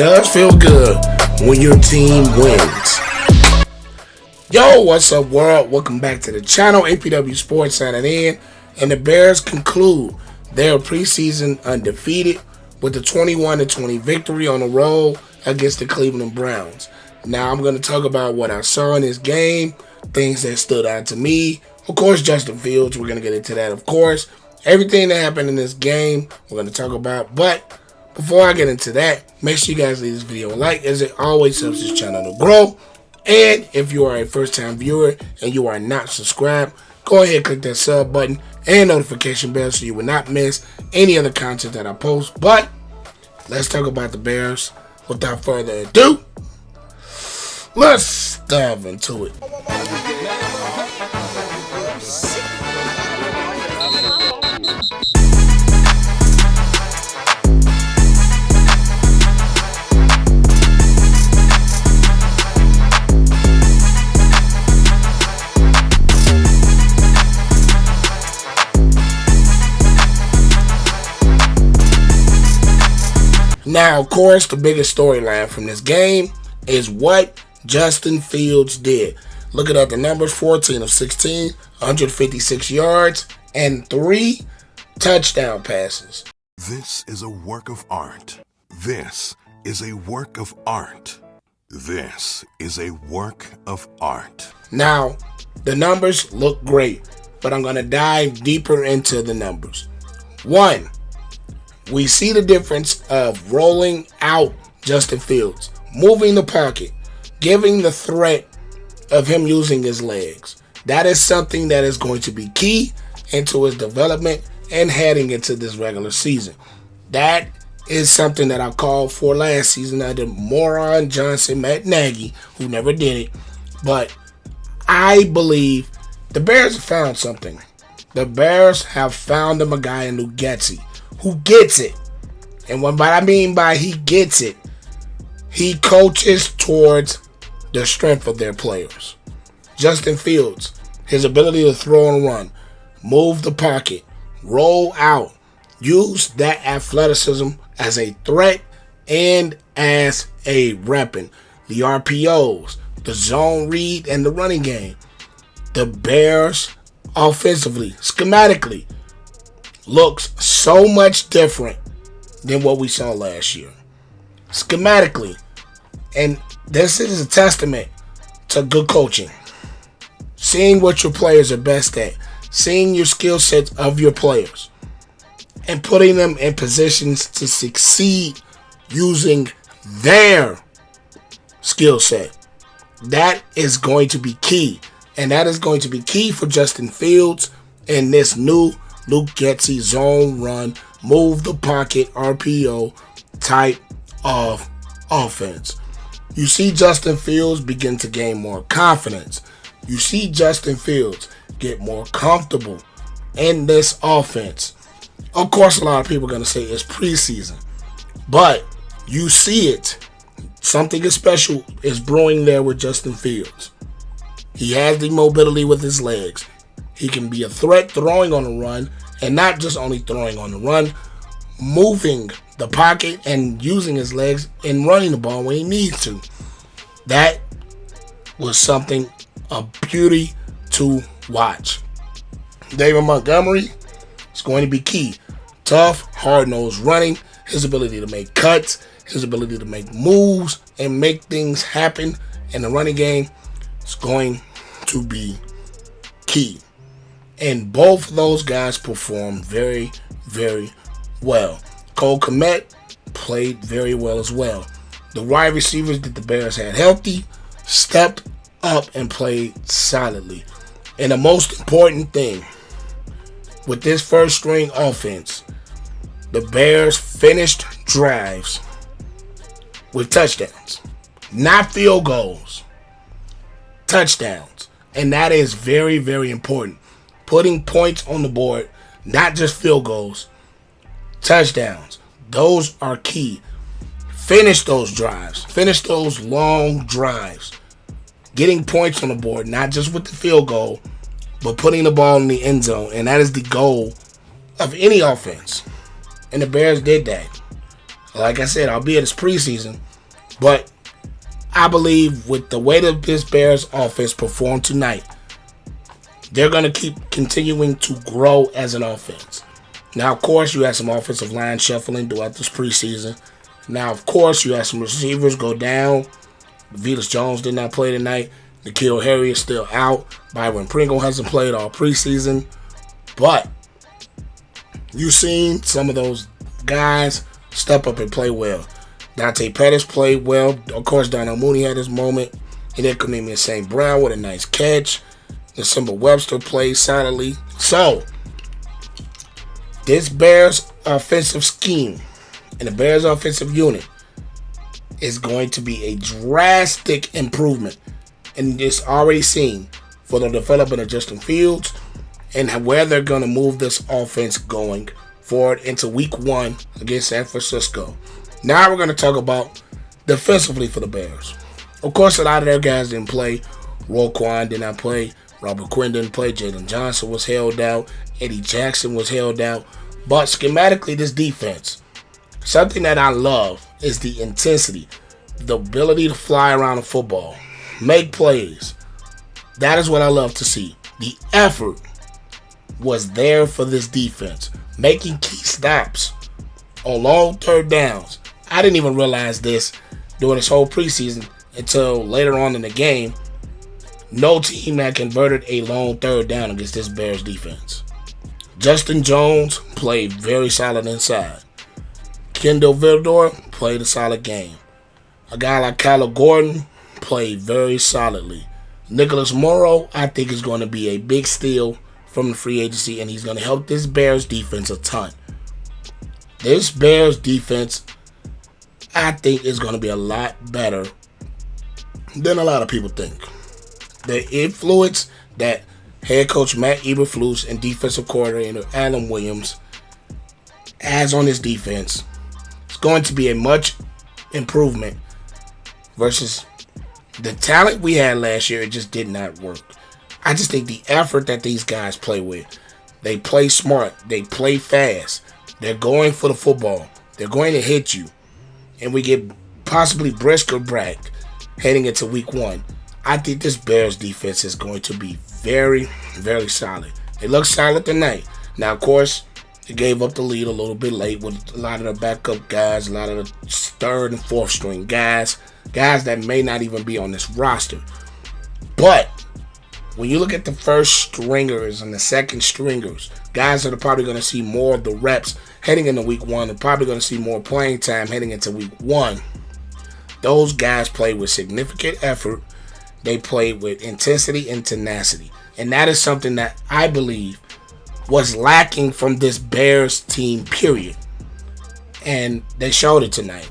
does feel good when your team wins. Yo, what's up, world? Welcome back to the channel. APW Sports signing in, and the Bears conclude their preseason undefeated with the 21-20 victory on the road against the Cleveland Browns. Now I'm going to talk about what I saw in this game, things that stood out to me. Of course, Justin Fields, we're going to get into that, of course. Everything that happened in this game, we're going to talk about. But before I get into that, make sure you guys leave this video a like, as it always helps this channel to grow. And if you are a first-time viewer and you are not subscribed, go ahead and click that sub button and notification bell so you will not miss any other content that I post. But let's talk about the Bears. Without further ado, let's dive into it. Now, of course, the biggest storyline from this game is what Justin Fields did. Looking at the numbers, 14 of 16, 156 yards, and 3 touchdown passes. This is a work of art. This is a work of art. This is a work of art. Now, the numbers look great, but I'm going to dive deeper into the numbers. 1. We see the difference of rolling out Justin Fields, moving the pocket, giving the threat of him using his legs. That is something that is going to be key into his development and heading into this regular season. That is something that I called for last season under moron Johnson, Matt Nagy, who never did it. But I believe the Bears have found something. The Bears have found them a guy in Getsy who gets it. And what I mean by he gets it, he coaches towards the strength of their players. Justin Fields, his ability to throw and run, move the pocket, roll out, use that athleticism as a threat and as a weapon. The RPOs, the zone read, and the running game. The Bears offensively, schematically, looks so much different than what we saw last year. Schematically. And this is a testament to good coaching. Seeing what your players are best at. Seeing your skill sets of your players. And putting them in positions to succeed using their skill set. That is going to be key. And that is going to be key for Justin Fields in this new Getsy zone run, move the pocket, RPO type of offense. You see Justin Fields begin to gain more confidence. You see Justin Fields get more comfortable in this offense. Of course, a lot of people are going to say it's preseason, but you see it. Something special is brewing there with Justin Fields. He has the mobility with his legs. He can be a threat throwing on the run, and not just only throwing on the run, moving the pocket and using his legs and running the ball when he needs to. That was something, a beauty to watch. David Montgomery is going to be key. Tough, hard-nosed running, his ability to make cuts, his ability to make moves and make things happen in the running game is going to be key. And both those guys performed very, very well. Kmet played very well as well. The wide receivers that the Bears had healthy stepped up and played solidly. And the most important thing, with this first string offense, the Bears finished drives with touchdowns. Not field goals. Touchdowns. And that is very, very important. Putting points on the board, not just field goals, touchdowns. Those are key. Finish those drives. Finish those long drives. Getting points on the board, not just with the field goal, but putting the ball in the end zone. And that is the goal of any offense. And the Bears did that. Like I said, albeit it's preseason, But I believe with the way that this Bears offense performed tonight, they're going to keep continuing to grow as an offense. Now, of course, you had some offensive line shuffling throughout this preseason. Now, of course, you had some receivers go down. Velas Jones did not play tonight. N'Keal Harry is still out. Byron Pringle hasn't played all preseason. But you've seen some of those guys step up and play well. Dante Pettis played well. Of course, Darnell Mooney had his moment. And then Kmet St. Brown with a nice catch. December Webster played solidly. So, this Bears offensive scheme and the Bears offensive unit is going to be a drastic improvement. And it's already seen for the development of Justin Fields and where they're going to move this offense going forward into week 1 against San Francisco. Now we're going to talk about defensively for the Bears. Of course, a lot of their guys didn't play. Roquan did not play. Robert Quinn didn't play. Jalen Johnson was held out. Eddie Jackson was held out. But schematically, this defense, something that I love is the intensity, the ability to fly around the football, make plays. That is what I love to see. The effort was there for this defense, making key stops on long third downs. I didn't even realize this during this whole preseason until later on in the game. No team had converted a long third down against this Bears defense. Justin Jones played very solid inside. Kendall Vildor played a solid game. A guy like Kyler Gordon played very solidly. Nicholas Morrow, I think, is going to be a big steal from the free agency, and he's going to help this Bears defense a ton. This Bears defense, I think, is going to be a lot better than a lot of people think. The influence that head coach Matt Eberflus and defensive coordinator Alan Williams has on his defense is going to be a much improvement versus the talent we had last year. It just did not work. I just think the effort that these guys play with, they play smart, they play fast, they're going for the football, they're going to hit you, and we get possibly Brisker back heading into week 1. I think this Bears defense is going to be very, very solid. It looks solid tonight. Now, of course, it gave up the lead a little bit late with a lot of the backup guys, a lot of the 3rd and 4th string guys that may not even be on this roster. But when you look at the first stringers and the second stringers, guys that are probably going to see more of the reps heading into week 1, and probably going to see more playing time heading into week 1, those guys play with significant effort. They played with intensity and tenacity. And that is something that I believe was lacking from this Bears team, period. And they showed it tonight.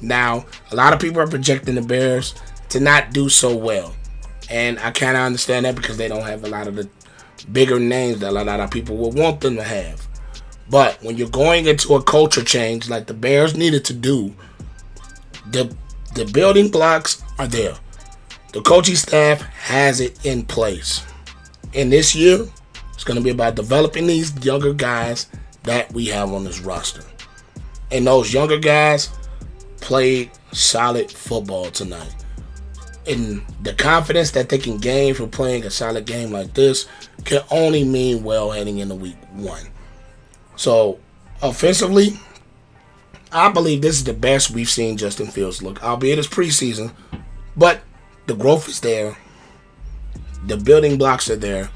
Now, a lot of people are projecting the Bears to not do so well. And I kind of understand that because they don't have a lot of the bigger names that a lot of people would want them to have. But when you're going into a culture change like the Bears needed to do, the building blocks are there. The coaching staff has it in place. And this year, it's going to be about developing these younger guys that we have on this roster. And those younger guys played solid football tonight. And the confidence that they can gain from playing a solid game like this can only mean well heading into week 1. So, offensively, I believe this is the best we've seen Justin Fields look, albeit it's preseason. But the growth is there. The building blocks are there.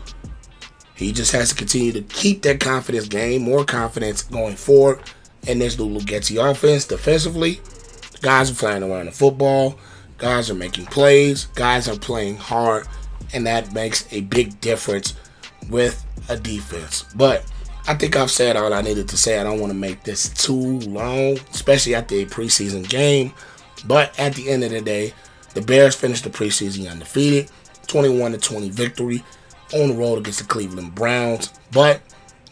He just has to continue to keep that confidence, gain more confidence going forward in this new Getsy offense. Defensively, guys are flying around the football. Guys are making plays. Guys are playing hard. And that makes a big difference with a defense. But I think I've said all I needed to say. I don't want to make this too long, especially after a preseason game. But at the end of the day, the Bears finished the preseason undefeated, 21-20 victory on the road against the Cleveland Browns. But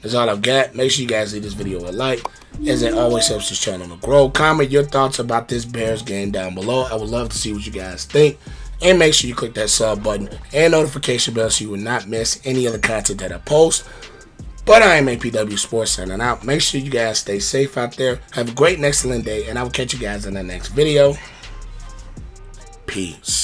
that's all I've got. Make sure you guys leave this video a like, as it always helps this channel to grow. Comment your thoughts about this Bears game down below. I would love to see what you guys think. And make sure you click that sub button and notification bell so you will not miss any other content that I post. But I am APW Sports signing out. Make sure you guys stay safe out there. Have a great and excellent day, and I will catch you guys in the next video. Peace.